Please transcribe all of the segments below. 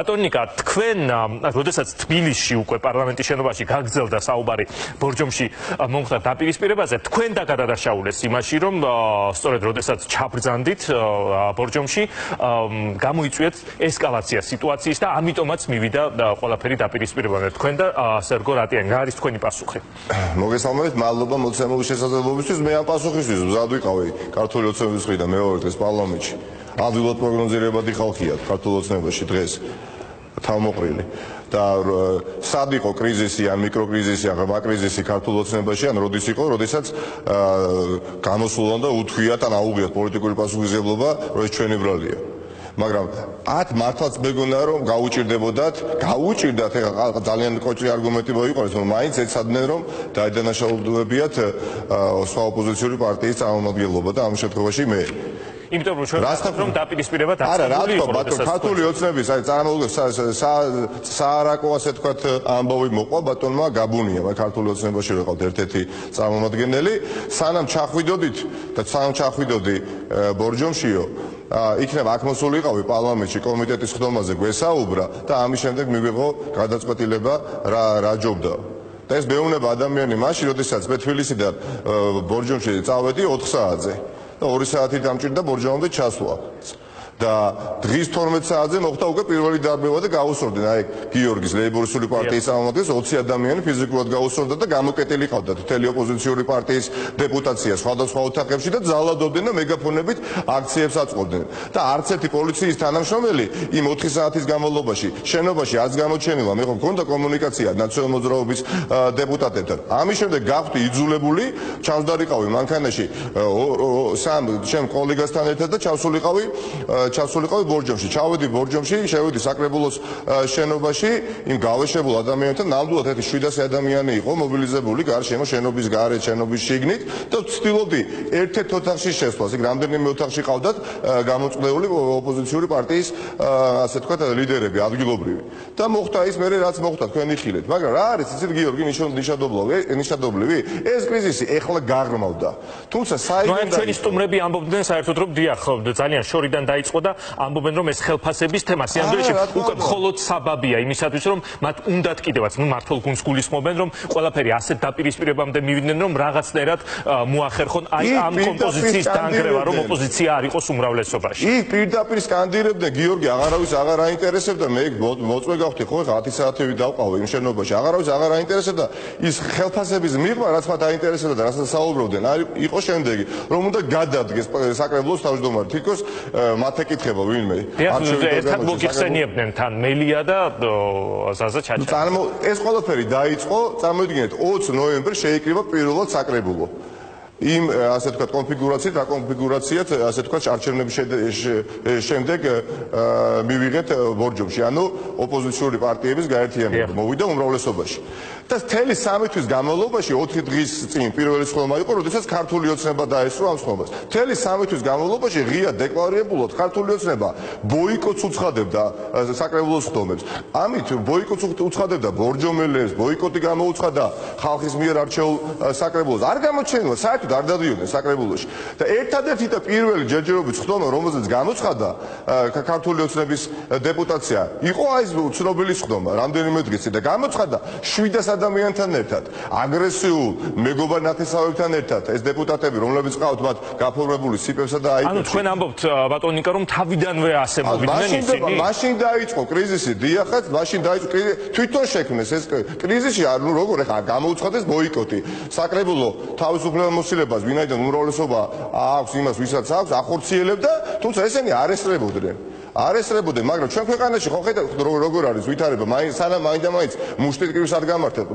Ატონიკა, თქვენ, როდესაც თბილისში უკვე პარლამენტის შენობაში გაგრძელდა საუბარი ბორჯომში მომხდარ დაპირისპირებაზე, თქვენ დაგადაშაულეს იმაში, რომ სწორედ როდესაც ჩაბრძანდით ბორჯომში, გამოიწვიეთ ესკალაცია სიტუაციის და ამიტომაც მივიდა ყველაფერი დაპირისპირებაზე. თქვენ და სერგო რატიანი, რა არის თქვენი პასუხი? მოგესალმებით, მადლობა მოცემული შესაძლებლობისთვის. მე ამ პასუხისთვის მზად ვიყავი ქართული ოცნების მხრიდან მეორე დღეს პარლამენტში. ადვილად პროგნოზირებადი ხალხია ქართულ ოცნებაში დღეს. თავმოყრილი და სად იყო კრიზისი ან მიკროკრიზისი ან ღრმა კრიზისი ქართულ ოცნებაში ან როდის იყო, როდესაც გამოსულან და უთქვიათ ან აუღიათ პოლიტიკური პასუხისმგებლობა, რომ ეს ჩვენი ბრალია. მაგრამ ათ მართლაც მეგონა რომ გაუჭირდებოდათ ეხლა ძალიან კოჭი არგუმენტი მოიყოლეს, რომ მაინც ეცადნენ რომ დაიდანაშაულებიათ სხვა ოპოზიციური პარტიის წარმომადგენლობა და ამ შემთხვევაში მე იმიტომ რომ ჩვენ ვთქვით რომ დაპირისპირება დაწყებული იყო ბატონო ქართული ოცნების საარაკო ასე თქვათ ამბავი მოყვა ბატონმა გაბუნია ქართული ოცნებაში რო ყავთ ერთ-ერთი წარმომადგენელი სანამ ჩახვიდოდით და სანამ ჩახვიდოდი ბორჯომშიო იქნება აქ მოსულიყავი პარლამენტში კომიტეტის ხდომაზე გვესაუბრა და ამის შემდეგ მივიღო გადაწყვეტილება რა ჯობდა და ეს მეუბნება ადამიანი მაშინ როდესაც მე თბილისიდან ბორჯომში წავედი 4 საათზე და 2 საათი დამჭირდა ბორჯომამდე ჩასვლა და დღის 12 საათზე მოხდა უკვე პირველი დარბევა და გაუსწორდნენ აი გიორგის ლეიბორისტული პარტიის წარმომადგენლს 20 ადამიანი ფიზიკურად გაუსწორდა და გამოკეტილი ყავდა მთელი ოპოზიციური პარტიის დეპუტაცია სხვადასხვა ოთახებში და ძალადობდნენ და მეგაფონებით აქციებს აწყობდნენ და არც ერთი პოლიციის თანამშრომელი იმ 4 საათის განმავლობაში შენობაში არც გამოჩენილა მე მქონდა კომუნიკაცია ნაციონალურ მოძრაობის დეპუტატებთან ამის შემდეგ გავხდი იძულებული ჩავსდარიყავი მანქანაში სამ ჩემ კოლეგასთან ერთად და ჩავსულიყავი ბორჯომში. ჩავედი ბორჯომში, შევედი საკრებულოს შენობაში, იმ გავეშებულ ადამიანთან ნამდვილად ერთი 700 ადამიანი იყო მობილიზებული გარშემო შენობის გარეთ, შენობის შიგნით და ვცდილობდი ერთ-ერთ ოთახში შესვლას. იქ რამდენიმე ოთახში ყავდათ გამოწყდეული ოპოზიციური პარტიის ასე თქვათ ლიდერები, ადგილობრივი. და მოხდა ის მერე რაც მოხდა თქვენი ხილეთ. მაგრამ რა არის იცით გიორგი ნიშნადობლივი? ეს კრიზისი ეხლა გაღრმავდა. თუმცა საერთოდ ჩვენი სტუმრები ამბობდნენ საერთოდ რომ დიახ, ძალიან შორიდან დაიწყო და ამბობენ რომ ეს ხელფასების თემა სიამდვილეში უკვე მხოლოდ საბაბია იმისათვის რომ მათ უნდათ კიდევაც მართლ გუნს გულისხმობენ რომ ყველაფერი ასეთ დაპირისპირებამდე მივიდნენ რომ რაღაცნაირად მოახერხონ აი ამ კომპოზიციის დანგრევა რომ ოპოზიცია არ იყოს უმრავლესობაში. იქ პირდაპირ სკანდირებდნენ გიორგი აღარავის აღარ აინტერესებდა მე მოწმე გავხდი ხო 10 საათები დავყავე იმ შენობაში აღარავის აღარ აინტერესებდა ის ხელფასების მიღმა რაც მათ აინტერესებდა და რასაც საუბრობდნენ აი იყო შემდეგი რომ უნდა გადადგეს საკრებულოს თავმჯდომარე თითქოს მათ ეკითხება ვინმე ერთად მოგიხსენიებდნენ თან მელია და ზაზა ჩაჩა ეს ყველაფერი დაიწყო წარმოიდგინეთ 20 ნოემბერს შეიკრიბა პირველად საკრებულო იმ ასე თქვათ კონფიგურაციით და კონფიგურაციით ასე თქვათ არჩევნების შემდეგ მივიღეთ ბორჯომში ანუ ოპოზიციური პარტიების გაერთიანება მოვიდა უმრავლესობაში და მთელი 3 თვის განმავლობაში 4 დღის წინ პირველი სხდომა იყო როდესაც ქართული ოცნება დაესწრო ამ სხდომას მთელი 3 თვის განმავლობაში ღია დეკლარირებულად ქართული ოცნება ბოიკოტს უცხადებდა საკრებულოს სხდომებს ამით ბოიკოტს უცხადებდა ბორჯომელებს ბოიკოტი გამოუცხადა ხალხის მიერ არჩეულ საკრებულოს არ გამოჩენილა საერთოდ არ დადიოდნენ საკრებულოში და ერთადერთი და პირველი ჯერჯერობით სხდომა რომელზეც გამოცხადა ქართული ოცნების დეპუტაცია იყო აი ეს ცნობილი სხდომა რამდენიმე დღის წინ და გამოცხადა 700 ადამიანთან ერთად აგრესიულ მეგობარ ნათესავებთან ერთად ეს დეპუტატები რომლებიც ყავთ მათ გაფორმებული სიპებსა და აიტებში ანუ თქვენ ამბობთ ბატონიკა რომ თავიდანვე ასე მოვიდნენ ისინი მაშინ დაიწყო კრიზისი დიახაც მაშინ დაიწყო თვითონ შექმნეს ეს კრიზისი ანუ როგორ ახლა გამოუცხადეს ბოიკოტი საკრებულო თავისუფლებამოსილებას ვინაიდან უმრავლესობა აქვს იმას ვისაც აქვს ახორციელებდა თუმცა ესენი არესწრებოდნენ მაგრამ ჩვენ ქვეყანაში ხო ხედავთ როგორ არის ვითარება სანამ მაინდა-მაინც მუშტიტკივის არ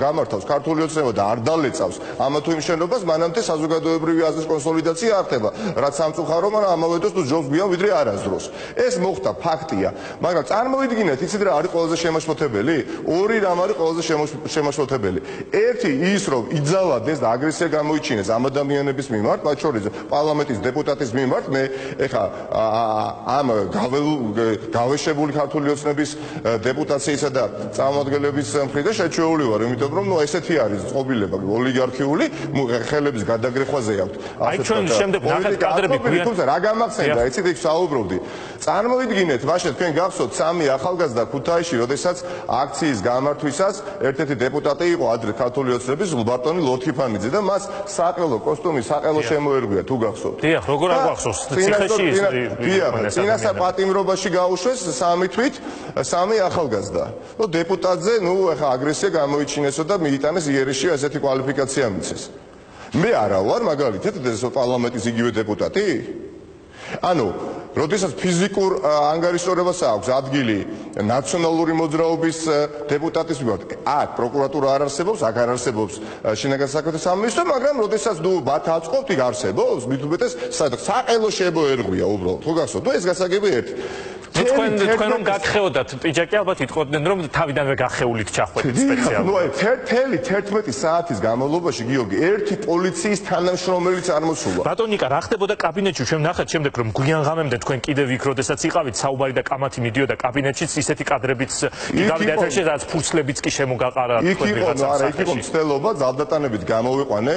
გამართავს ქართული ოცნება და არ დალეწავს ამა თუ იმ შენობას მანამდე საზოგადოებრივი აზრის კონსოლიდაცია არ ხდება რაც სამწუხარო მაგრამ ამავე დროს თუ ჯობს გვიან ვიდრე არასდროს ეს მოხდა ფაქტია მაგრამ წარმოიდგინეთ იცით რა არის ყველაზე შემაშფოთებელი ორი რამ არის ყველაზე შემაშფოთებელი ერთი ის რომ იძალადეს და აგრესია გამოიჩინეს ამ ადამიანების მიმართ მათ შორის პარლამენტის დეპუტატის მიმართ მე ეხა ამ გაველულ გავეშებული ქართული ოცნების დეპუტაციისა და წარმომადგენლების მხრიდან შეჩვეული ვარ, იმიტომ რომ ესეთი არის წყობილება ოლიგარქიული ხელების გადაგრეხვაზე აქვს. აი ჩვენ შემდეგ ნახეთ კადრები გვიან. თუმცა რა გამახსენდა, იცით იქ საუბრობდი. წარმოვიდგინეთ, მაშინ თქვენ გახსოვთ სამი ახალგაზრდა ქუთაისში, როდესაც აქციის გამართვისას ერთ-ერთი დეპუტატი იყო ადრე ქართული ოცნების ლუბარტონი ლოთიფანიძე და მას საყელო კოსტუმი საყელო შემოერგვია, თუ გახსოვთ. დიახ, როგორ არ გახსოვს? ციხეში წინასა პატიმრობაში გაუშვეს სამი თვით სამი ახალგაზრდა. ნუ დეპუტატზე, ახლა აგრესია გამოიჩინესო და მიიტანეს იერეში ასეთი კვალიფიკაცია მიცეს. მე არა ვარ მაგალითად პარლამენტის იგივე დეპუტატი? ანუ როდესაც ფიზიკურ ანგარიშტორებას აქვს ადგილი ნაციონალური მოძრაობის დეპუტატის მიმართ, აქ პროკურატურა არ არსებობს, აქ არ არსებობს შინაგან საქმეთა სამინისტრო, მაგრამ როდესაც ბათ აწყობთ, იქ არსებობს, მით უმეტეს საყელო შემოერღვია უბრალოდ. ხო გახსოვთ? ეს გასაგები ერთი. თქვენ რომ გაგხეოდათ პიჯაკი ალბათ იტყოდნენ რომ თავიდანვე გახეულით ჩახვედით სპეციალურად. ნუ თელი 11 საათის განმავლობაში გიორგი ერთი პოლიციის თანამშრომელიც არ მოსულა. ბატონიკა, რა ხდებოდა კაბინეტში? ჩვენ ნახეთ შემდეგ რომ გვიან ღამემდე თქვენ კიდევ იქ როდესაც იყავით საუბარი და კამათი მიდიოდა კაბინეტშიც ისეთი კადრებიც იგავდა ეთერში, რაც ფურცლებიც კი შემოგაყარა თქვენ ვიღაცა. არა, იქ იყო მცდელობა ძალდატანებით გამოვიყვანე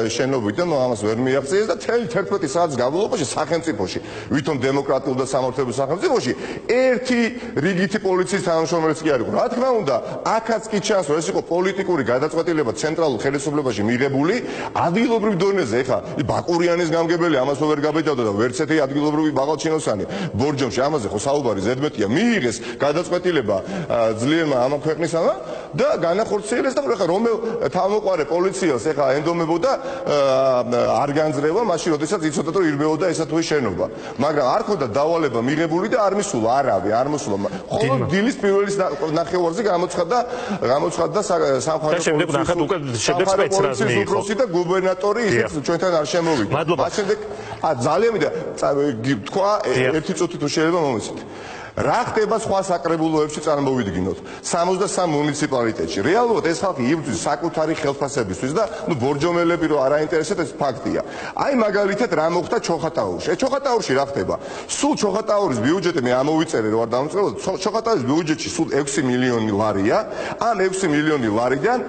შენობიდან, ამას ვერ მიაღწიეს და თელი 11 საათის განმავლობაში სახელმწიფოში, ვითომ დემოკრატიულ და სამართლებრივ სახელმწიფოში ერთი რიგითი პოლიციის თანამშრომელიც კი არ იყო. რა თქმა უნდა, აქაც კი ჩანს, რომ ეს იყო პოლიტიკური გადაწყვეტილება ცენტრალურ ხელისუფლებაში მიღებული ადგილობრივ დონეზე. ეხლა ბაკურიანის გამგებელი ამას ვერ გაბედავდა და ვერც ერთი ადგილობრივი ბაღალჩინოსანი ბორჯომში ამაზე ხო საუბარი ზედმეტია. მიიღეს გადაწყვეტილება ძლიერმა ამ ქვეყნისამა და განახორციელეს და ეხლა რომელ თავმოყარე პოლიციელს ეხლა ენდომებოდა არ განძრევა მაშინ, როდესაც იცოდა რომ ირბეოდა ესა თუ ის შენობა. მაგრამ არ ქონდა დავალება მიღებული და არ მისულა არავი, არ მოსულა. ხოლო დილის პირველი ნახევარზე გამოცხადდა სამხატვრო პოლიციის და გუბერნატორი ისიც ჩვენთან არ შემოვიდა. მათ შემდეგ ძალიან მინდა თქვა ერთი წუთი თუ შეიძლება მომეცით. რა ხდება სხვა საკრებულოებში წარმოვიდგინოთ 63 მუნიციპალიტეტში. რეალურად ეს ხალხი იბრძვის საკუთარი ხელფასებისთვის და ბორჯომელები რო არ აინტერესებთ ეს ფაქტია. აი მაგალითად რა მოხდა ჩოხატაურში. ჩოხატაურში რა ხდება? სულ ჩოხატაურის ბიუჯეტი მე ამოვიწერე რო არ დამწყებოდ. ჩოხატაურის ბიუჯეტში სულ 6 მილიონი ლარია. ამ 6 მილიონი ლარიდან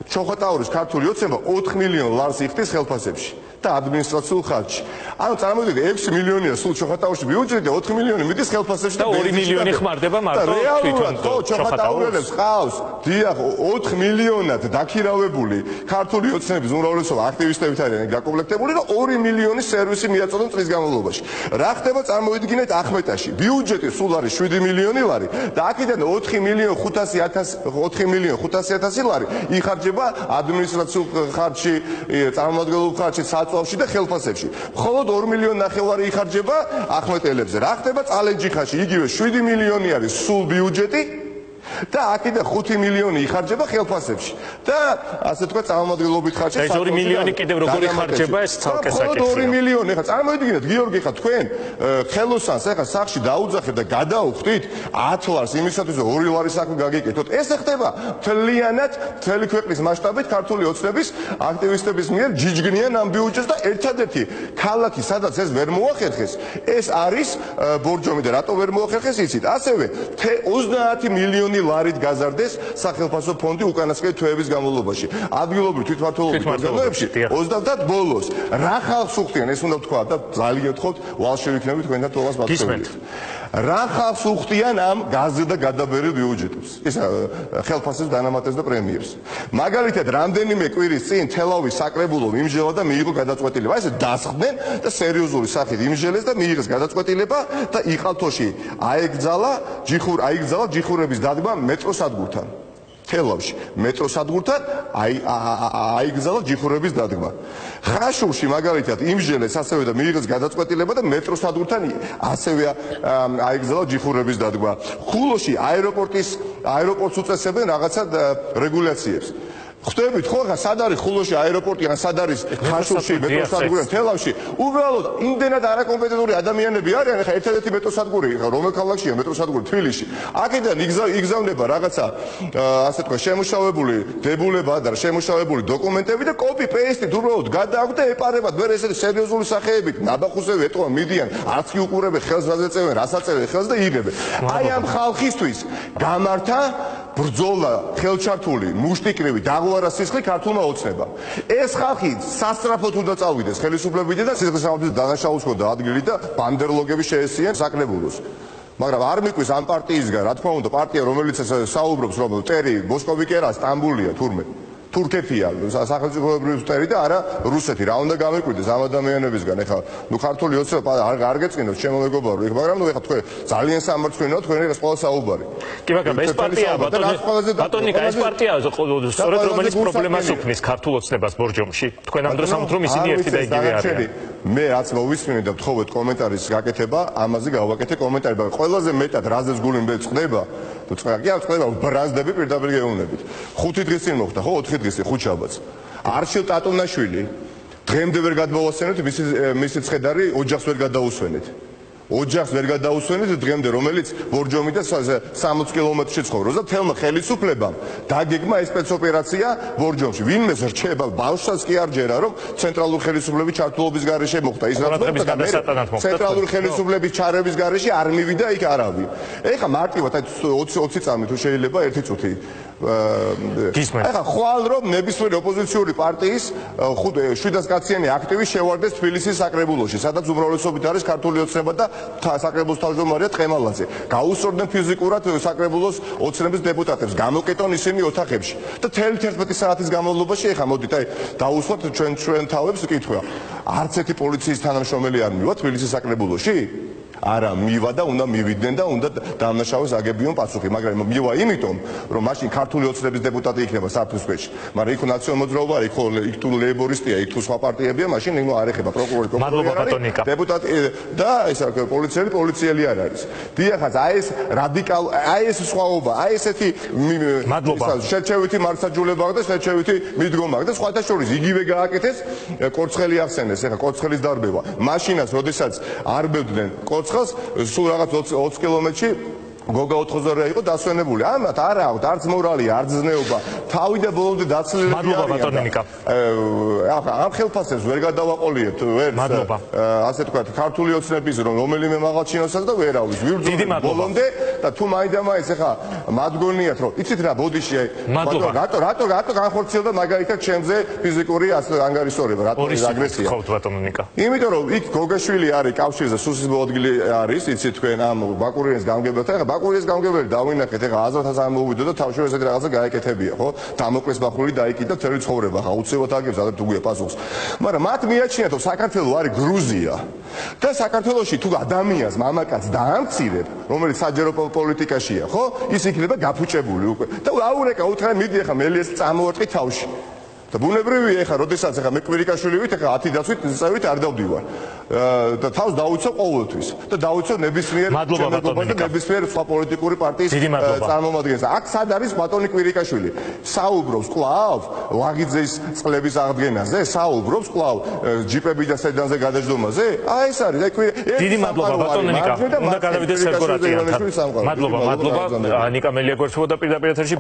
ჩოხატაურის ქართული ოცნება 4 მილიონ ლარს იხდის ხელფასებში და ადმინისტრაციულ ხარჯში. ანუ წარმოვიდგინეთ 6 მილიონია სულ ჩოხატაურში ბიუჯეტი და 4 მილიონი მიდის ხელფასებში და 2 მილიონი ხმარდება მარტო თვითონ ჩოხატაურელებს ყავს. დიახ, 4 მილიონად დაქირავებული ქართული ოცნების უმრავლესობა აქტივისტებით არიან გაკომპლექტებული და 2 მილიონი სერვისი მიაწოდონ წლის განმავლობაში. რა ხდება წარმოვიდგინეთ ახმეტაში. ბიუჯეტი სულ არის 7 მილიონი ლარი და აქედან 4 მილიონ 500.000 ლარი იხარჯება ადმინისტრაციულ ხარჯში, წარმომადგენლობრივ ხარჯში, საწვავში და ხელფასებში. მხოლოდ 2 მილიონი ნახევარი იხარჯება ახმეტელებზე. რა ხდება წალენჯიხაში? იგივე 7 მილიონი არის სულ ბიუჯეტი და აქედან 5 მილიონი იხარჯება ხელფასებში. და ასე თქვა წარმომადგენლობით ხარჯში. ეს 2 მილიონი კიდევ როგორ იხარჯება ეს ცალკე საკითხია. 2 მილიონი. ეხლა წარმოიდგინეთ გიორგი, ეხლა თქვენ ხელოსანს ეხლა სახში დაუძახეთ და გადაუხდით 10 ლარს იმისათვის რომ 2 ლარი საქმე გაგიკეთოთ. ეს ხდება მთლიანად მთელი ქვეყნის მასშტაბით ქართული ოცნების აქტივისტების მიერ ჯიჯგნიან ამ ბიუჯეტს და ერთადერთი ქალაქი სადაც ეს ვერ მოახერხეს ეს არის ბორჯომი და რატო ვერ მოახერხეს იცით? ასევე 30 მილიონი ლარით გაზარდეს სახელმწიფო ფონდი უკანასკნელი თვეების განმავლობაში. ადგილობრივ თვითმმართველობის ორგანოებში 30-დან ბოლოს. რა ხალხს უხდიან ეს უნდა ვთქვა და ძალიან გთხოვთ ვალშევიქნები თქვენთან თოვას ბატონებთ. რა ხალხს უხდიან ამ გაზრდა და გადაბერილ ბიუჯეტებს? ეს ხელფასებს დანამატებს და პრემიერს. მაგალითად, რამდენიმე კვირის წინ თელავის საკრებულო იმჟელა და მიიღო გადაწყვეტილება. ესე დასხდნენ და სერიოზული სახით იმჟელეს და მიიღეს გადაწყვეტილება და იყალთოში აიგზალა ჯიხურების დადგმა მეტროსადგურთან. თელავში მეტროსადგურთან აიგზალა ჯიხურების დადგმა. ხაშურში მაგალითად იმჟელეს ასევე და მიიღეს გადაწყვეტილება და მეტროსადგურთან ასევე აიგზალა ჯიხურების დადგმა. ხულოში აეროპორტს უწესებენ რაღაცა რეგულაციებს. ხვდებით ხო ხა სად არის ხულოში აეროპორტი ან სად არის ხაშურში მეტროსადგური თელავში უბრალოდ იმდენად არაკომპეტენტური ადამიანები არიან ხა ერთადერთი მეტროსადგური ხა რომელ ქალაქშია მეტროსადგური თბილისში აქედან იგზავნება რაღაცა ასე თქვა შემუშავებული დებულება და შემუშავებული დოკუმენტები და კოპი პეისტით უბრალოდ გადააქვთ და ეპარებათ მე ესეთი სერიოზული სახეებით ნაბახუსები ეტყვა მიდიან არც კი უყურებენ ხელს რაზე წევენ რას აწევენ ხელს და იღებენ აი ამ ხალხისთვის გამართა ბრძოლა ხელჩართული მუშტიკრივი დაღვარა სისხლი ქართულმა ოცნებამ ეს ხალხი სასწრაფოდ უნდა წავიდეს ხელისუფლებიდან და სისხლის დანაშაულს ხოდა ადგილი და ბანდერლოგები შეესიენ საკრებულოს მაგრამ არ მიყვის ამ პარტიისგან რა თქმა უნდა პარტია რომელიც საუბრობს რომ ტერი მოსკოვი კი არა სტამბულია თურმე თურქეთია სახელმწიფოებრივი ტერი და არა რუსეთი რა უნდა გამიკვირდეს ამ ადამიანებისგან ეხლა ნუ ქართული ოცნება არ გეწყინოთ ჩემო მეგობარო მაგრამ ნუ ეხლა თქვენ ძალიან სამართლიანო თქვენი ეს ყველა საუბარი კი მაგრამ ეს პარტია ბატონიკა ეს პარტია სწორედ რომელიც პრობლემას უქმნის ქართულ ოცნებას ბორჯომში თქვენ ამ დროს ამბობთ რომ ისინი ერთი და იგივე არიან მე რაც მოვისმინე და ვთხოვეთ კომენტარის გაკეთება ამაზე გავაკეთე კომენტარი მაგრამ ყველაზე მეტად რაზეც გული მე წდება თუ წვეგი აქვს წდება ბრაზდები პირდაპირ გეუბნებით 5 დღის წინ მოხდა ხო 4 დღის წინ ხუთშაბათს არშილ ტატონაშვილი დღემდე ვერ გადმოვასწენეთ მისი ცხედარი ოჯახს ვერ გადაუსვენეთ ოჯახს ვერ გადაუსვენეთ დღემდე რომელიც ბორჯომი და 60 კილომეტრში ცხოვრობს და თელმა ხელისუფლებამ დაგეგმა ეს სპეცოპერაცია ბორჯომში ვინმეს რჩება ბავშვსაც კი არ ჯერა რომ ცენტრალური ხელისუფლების ჩართულობის გარეშე მოხდა ის რაც ცენტრალური ხელისუფლების ჩარევის გარეშე არ მივიდა იქ არავინ ეხა მარტივად 20 წამი თუ შეიძლება 1 წუთი ეხა ხვალ რომ ნებისმიერი ოპოზიციური პარტიის 700 კაციანი აქტივი შევარდეს თბილისის საკრებულოში სადაც უმრავლესობით არის ქართული ოცნება და საკრებულოს თავმჯდომარეა ტყემალაძე გაუსწორდნენ ფიზიკურად საკრებულოს ოცნების დეპუტატებს გამოკეტონ ისინი ოთახებში და 11 საათის განმავლობაში ეხა მოდით აი დაუსვათ ჩვენ თავებს კითხვა არც ერთი პოლიციის თანამშრომელი არ მივა თბილისის საკრებულოში არა მივა და უნდა მივიდნენ და უნდა დამნაშავეს აგებიონ პასუხი მაგრამ მივა იმიტომ რომ მაშინ ქართული ოცნების დეპუტატი იქნება საფრთხეში მაგრამ იქ ნაციონალ მოძრაობა არის იქ თუ ლეიბორისტია იქ თუ სხვა პარტიებია მაშინ ნუ არ ეხება პროკურორი დეპუტატი და ეს პოლიციელი არ არის დიახაც აი ეს რადიკალ აი ეს სხვაობა აი ესეთი შერჩევითი მარცხაჯულება და შერჩევითი მიდგომა და სხვათა შორის იგივე გააკეთეს კორცხელი ახსენეს ეხა კორცხელის დარბევა მაშინაც როდესაც არბევდნენ სულ რაღაც 20 კილომეტრში გოგა 4-ზარია იყო დასვენებული. ამათ არა აქვს არც მორალი, არც ზნეობა. თავი და ბოლომდე დაცლილები არიან. მადლობა ბატონიკა. ამ ხელფასებს ვერ გადავაყოლიებთ, ვერც ასე თქვათ, ქართული ოცნების რომელიმე მაღალჩინოსაც და ვერავის. ვიბრძოლეთ ბოლომდე და თუ მაინდა-მაინც ახლა მადგონიათ, რომ იცით რა, ბოდიში რატო განხორციელდა მაგალითად ჩემზე ფიზიკური ანგარიშორება, რატო აგრესია. ხო ბატონიკა. იმიტომ რომ იქ გოგაშვილი არის კავშირზე სუსის მოადგილე არის, იცით თქვენ ამ ბაკურიანის გამგებელთან, ბაკურიანის გამგებელი დავინახეთ, ეხლა აზრათაც ამოვიდო და თავში ესეთი რაღაცა გაეკეთებია, ხო? დამოკლეს ბახური დაიკიდა თელი ცხოვრება, ხა უცებად აგებს ადრე უგია პასუხს. მაგრამ მათ მიაჩნიათ, რომ საქართველო არის გრუზია და საქართველოში თუ ადამიანს მამაკაც დაამცირებ, რომელიც საჯარო პოლიტიკაშია, ხო? ის იქნება გაფუჭებული უკვე. და აურეკა უთხრა მიდი ეხლა მელიეს წამოვარტყი თავში. და ბუნებრივია ეხლა, როდესაც ეხლა მე კვირიკაშვილი ვით, ეხლა 10 დაცვით წევით არ დავდივარ. და თავს დაუცო ყოველთვის და დაუცო ნებისმიერ ჩემეგობაზე და ნებისმიერ სხვა პოლიტიკური პარტიის წარმომადგენელს. აქ სად არის ბატონი კვირიკაშვილი? საუბრობს კვლავ ლაღიძის წყლების აღდგენაზე, საუბრობს კვლავ ჯიპები და სედანზე გადაждომაზე. აი ეს არის, აი დიდი მადლობა ბატონიკა. უნდა გადავიდეთ სერგო რატიანთან. მადლობა, ნიკა მელია გვერდშობოდა პირდაპირ ეთერში.